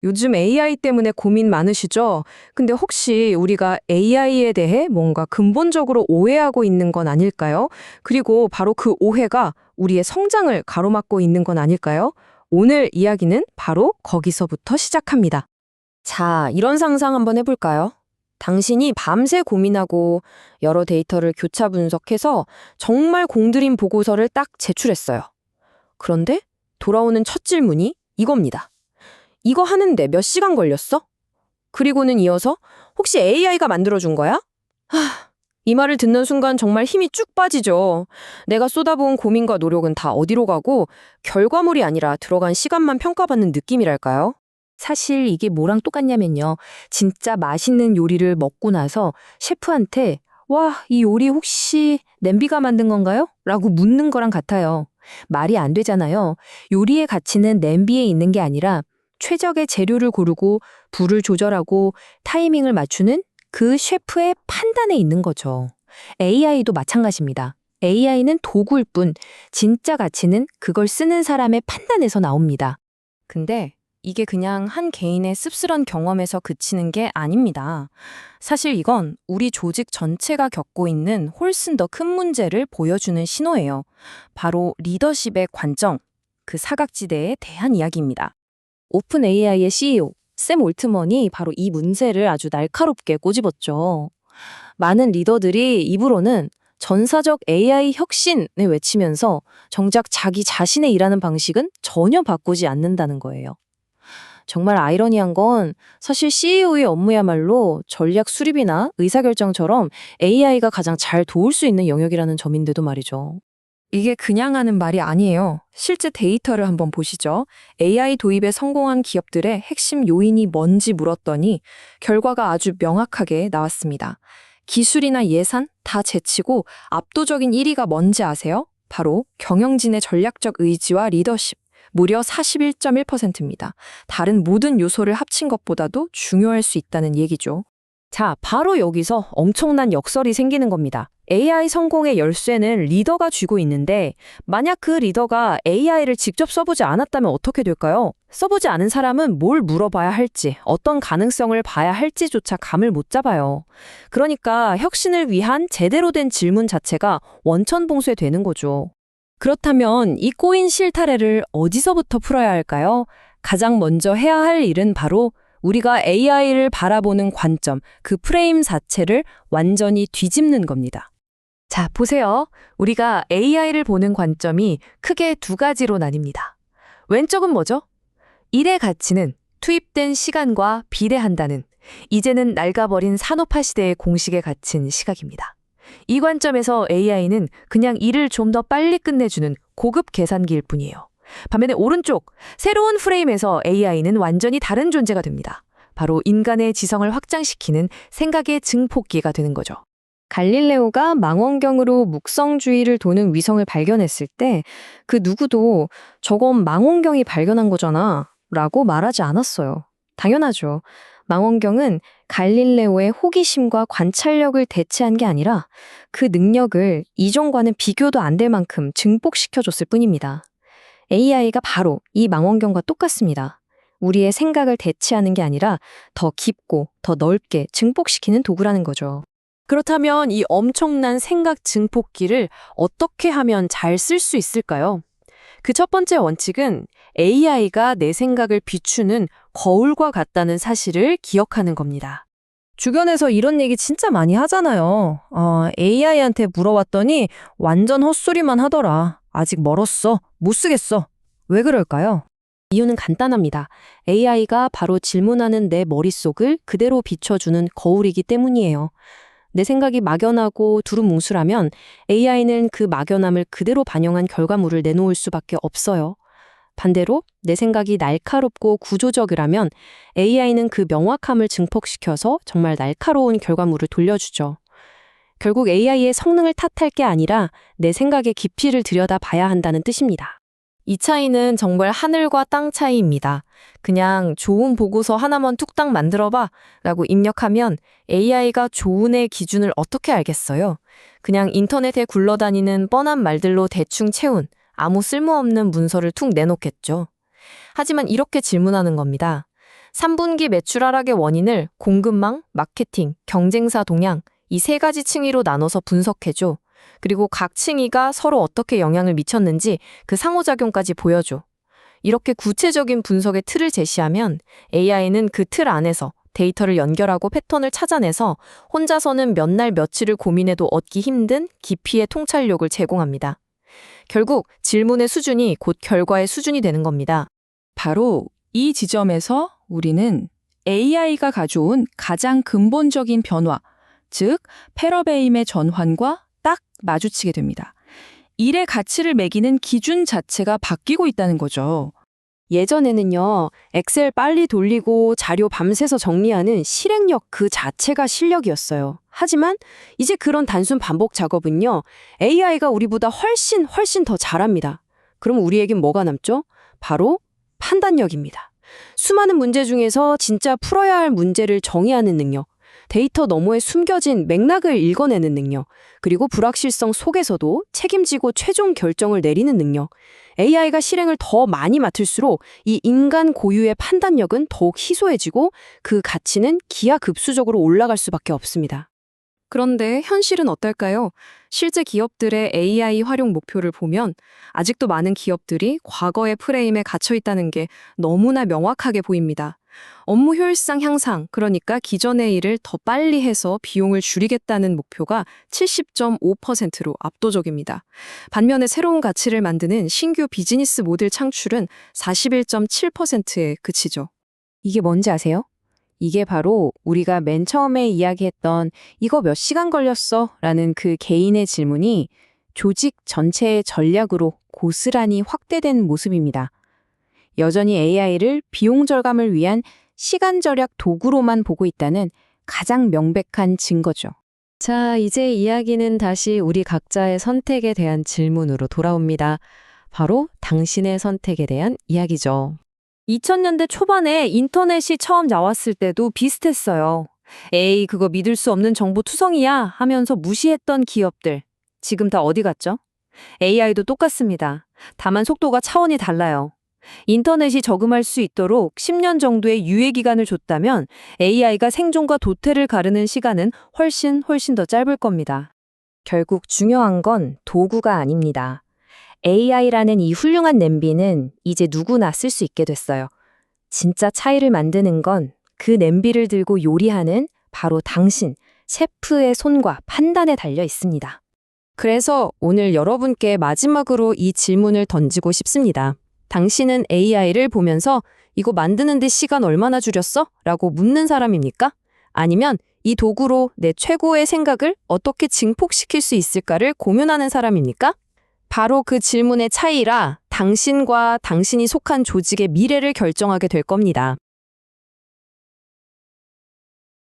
요즘 AI 때문에 고민 많으시죠? 근데 혹시 우리가 AI에 대해 뭔가 근본적으로 오해하고 있는 건 아닐까요? 그리고 바로 그 오해가 우리의 성장을 가로막고 있는 건 아닐까요? 오늘 이야기는 바로 거기서부터 시작합니다. 자, 이런 상상 한번 해볼까요? 당신이 밤새 고민하고 여러 데이터를 교차 분석해서 정말 공들인 보고서를 딱 제출했어요. 그런데 돌아오는 첫 질문이 이겁니다. 이거 하는데 몇 시간 걸렸어? 그리고는 이어서 혹시 AI가 만들어준 거야? 이 말을 듣는 순간 정말 힘이 쭉 빠지죠. 내가 쏟아부은 고민과 노력은 다 어디로 가고 결과물이 아니라 들어간 시간만 평가받는 느낌이랄까요? 사실 이게 뭐랑 똑같냐면요. 진짜 맛있는 요리를 먹고 나서 셰프한테 와, 이 요리 혹시 냄비가 만든 건가요? 라고 묻는 거랑 같아요. 말이 안 되잖아요. 요리의 가치는 냄비에 있는 게 아니라 최적의 재료를 고르고 불을 조절하고 타이밍을 맞추는 그 셰프의 판단에 있는 거죠. AI도 마찬가지입니다. AI는 도구일 뿐 진짜 가치는 그걸 쓰는 사람의 판단에서 나옵니다. 근데 이게 그냥 한 개인의 씁쓸한 경험에서 그치는 게 아닙니다. 사실 이건 우리 조직 전체가 겪고 있는 훨씬 더 큰 문제를 보여주는 신호예요. 바로 리더십의 관점, 그 사각지대에 대한 이야기입니다. 오픈 AI의 CEO, 샘 올트먼이 바로 이 문제를 아주 날카롭게 꼬집었죠. 많은 리더들이 입으로는 전사적 AI 혁신을 외치면서 정작 자기 자신의 일하는 방식은 전혀 바꾸지 않는다는 거예요. 정말 아이러니한 건 사실 CEO의 업무야말로 전략 수립이나 의사결정처럼 AI가 가장 잘 도울 수 있는 영역이라는 점인데도 말이죠. 이게 그냥 하는 말이 아니에요. 실제 데이터를 한번 보시죠. AI 도입에 성공한 기업들의 핵심 요인이 뭔지 물었더니 결과가 아주 명확하게 나왔습니다. 기술이나 예산 다 제치고 압도적인 1위가 뭔지 아세요? 바로 경영진의 전략적 의지와 리더십. 무려 41.1%입니다. 다른 모든 요소를 합친 것보다도 중요할 수 있다는 얘기죠. 자, 바로 여기서 엄청난 역설이 생기는 겁니다. AI 성공의 열쇠는 리더가 쥐고 있는데 만약 그 리더가 AI를 직접 써보지 않았다면 어떻게 될까요? 써보지 않은 사람은 뭘 물어봐야 할지, 어떤 가능성을 봐야 할지조차 감을 못 잡아요. 그러니까 혁신을 위한 제대로 된 질문 자체가 원천봉쇄되는 거죠. 그렇다면 이 꼬인 실타래를 어디서부터 풀어야 할까요? 가장 먼저 해야 할 일은 바로 우리가 AI를 바라보는 관점, 그 프레임 자체를 완전히 뒤집는 겁니다. 자, 보세요. 우리가 AI를 보는 관점이 크게 두 가지로 나뉩니다. 왼쪽은 뭐죠? 일의 가치는 투입된 시간과 비례한다는 이제는 낡아버린 산업화 시대의 공식에 갇힌 시각입니다. 이 관점에서 AI는 그냥 일을 좀 더 빨리 끝내주는 고급 계산기일 뿐이에요. 반면에 오른쪽, 새로운 프레임에서 AI는 완전히 다른 존재가 됩니다. 바로 인간의 지성을 확장시키는 생각의 증폭기가 되는 거죠. 갈릴레오가 망원경으로 묵성주의를 도는 위성을 발견했을 때 그 누구도 저건 망원경이 발견한 거잖아 라고 말하지 않았어요. 당연하죠. 망원경은 갈릴레오의 호기심과 관찰력을 대체한 게 아니라 그 능력을 이전과는 비교도 안 될 만큼 증폭시켜줬을 뿐입니다. AI가 바로 이 망원경과 똑같습니다. 우리의 생각을 대체하는 게 아니라 더 깊고 더 넓게 증폭시키는 도구라는 거죠. 그렇다면 이 엄청난 생각 증폭기를 어떻게 하면 잘 쓸 수 있을까요? 그 첫 번째 원칙은 AI가 내 생각을 비추는 거울과 같다는 사실을 기억하는 겁니다. 주변에서 이런 얘기 진짜 많이 하잖아요. AI한테 물어봤더니 완전 헛소리만 하더라. 아직 멀었어. 못 쓰겠어. 왜 그럴까요? 이유는 간단합니다. AI가 바로 질문하는 내 머릿속을 그대로 비춰주는 거울이기 때문이에요. 내 생각이 막연하고 두루뭉술하면 AI는 그 막연함을 그대로 반영한 결과물을 내놓을 수밖에 없어요. 반대로 내 생각이 날카롭고 구조적이라면 AI는 그 명확함을 증폭시켜서 정말 날카로운 결과물을 돌려주죠. 결국 AI의 성능을 탓할 게 아니라 내 생각의 깊이를 들여다봐야 한다는 뜻입니다. 이 차이는 정말 하늘과 땅 차이입니다. 그냥 좋은 보고서 하나만 뚝딱 만들어봐 라고 입력하면 AI가 좋은의 기준을 어떻게 알겠어요? 그냥 인터넷에 굴러다니는 뻔한 말들로 대충 채운 아무 쓸모없는 문서를 툭 내놓겠죠. 하지만 이렇게 질문하는 겁니다. 3분기 매출 하락의 원인을 공급망, 마케팅, 경쟁사 동향 이 세 가지 층위로 나눠서 분석해줘. 그리고 각 층위가 서로 어떻게 영향을 미쳤는지 그 상호작용까지 보여줘. 이렇게 구체적인 분석의 틀을 제시하면 AI는 그 틀 안에서 데이터를 연결하고 패턴을 찾아내서 혼자서는 몇 날 며칠을 고민해도 얻기 힘든 깊이의 통찰력을 제공합니다. 결국 질문의 수준이 곧 결과의 수준이 되는 겁니다. 바로 이 지점에서 우리는 AI가 가져온 가장 근본적인 변화, 즉 패러베임의 전환과 딱 마주치게 됩니다. 일의 가치를 매기는 기준 자체가 바뀌고 있다는 거죠. 예전에는요, 엑셀 빨리 돌리고 자료 밤새서 정리하는 실행력 그 자체가 실력이었어요. 하지만 이제 그런 단순 반복 작업은요, AI가 우리보다 훨씬 더 잘합니다. 그럼 우리에겐 뭐가 남죠? 바로 판단력입니다. 수많은 문제 중에서 진짜 풀어야 할 문제를 정의하는 능력, 데이터 너머에 숨겨진 맥락을 읽어내는 능력, 그리고 불확실성 속에서도 책임지고 최종 결정을 내리는 능력. AI가 실행을 더 많이 맡을수록 이 인간 고유의 판단력은 더욱 희소해지고 그 가치는 기하급수적으로 올라갈 수밖에 없습니다. 그런데 현실은 어떨까요? 실제 기업들의 AI 활용 목표를 보면 아직도 많은 기업들이 과거의 프레임에 갇혀 있다는 게 너무나 명확하게 보입니다. 업무 효율성 향상, 그러니까 기존의 일을 더 빨리 해서 비용을 줄이겠다는 목표가 70.5%로 압도적입니다. 반면에 새로운 가치를 만드는 신규 비즈니스 모델 창출은 41.7%에 그치죠. 이게 뭔지 아세요? 이게 바로 우리가 맨 처음에 이야기했던 이거 몇 시간 걸렸어? 라는 그 개인의 질문이 조직 전체의 전략으로 고스란히 확대된 모습입니다. 여전히 AI를 비용 절감을 위한 시간 절약 도구로만 보고 있다는 가장 명백한 증거죠. 자, 이제 이야기는 다시 우리 각자의 선택에 대한 질문으로 돌아옵니다. 바로 당신의 선택에 대한 이야기죠. 2000년대 초반에 인터넷이 처음 나왔을 때도 비슷했어요. 에이, 그거 믿을 수 없는 정보 투성이야 하면서 무시했던 기업들. 지금 다 어디 갔죠? AI도 똑같습니다. 다만 속도가 차원이 달라요. 인터넷이 저금할 수 있도록 10년 정도의 유예 기간을 줬다면 AI가 생존과 도태를 가르는 시간은 훨씬 더 짧을 겁니다. 결국 중요한 건 도구가 아닙니다. AI라는 이 훌륭한 냄비는 이제 누구나 쓸 수 있게 됐어요. 진짜 차이를 만드는 건 그 냄비를 들고 요리하는 바로 당신, 셰프의 손과 판단에 달려 있습니다. 그래서 오늘 여러분께 마지막으로 이 질문을 던지고 싶습니다. 당신은 AI를 보면서 이거 만드는 데 시간 얼마나 줄였어? 라고 묻는 사람입니까? 아니면 이 도구로 내 최고의 생각을 어떻게 증폭시킬 수 있을까를 고민하는 사람입니까? 바로 그 질문의 차이라 당신과 당신이 속한 조직의 미래를 결정하게 될 겁니다.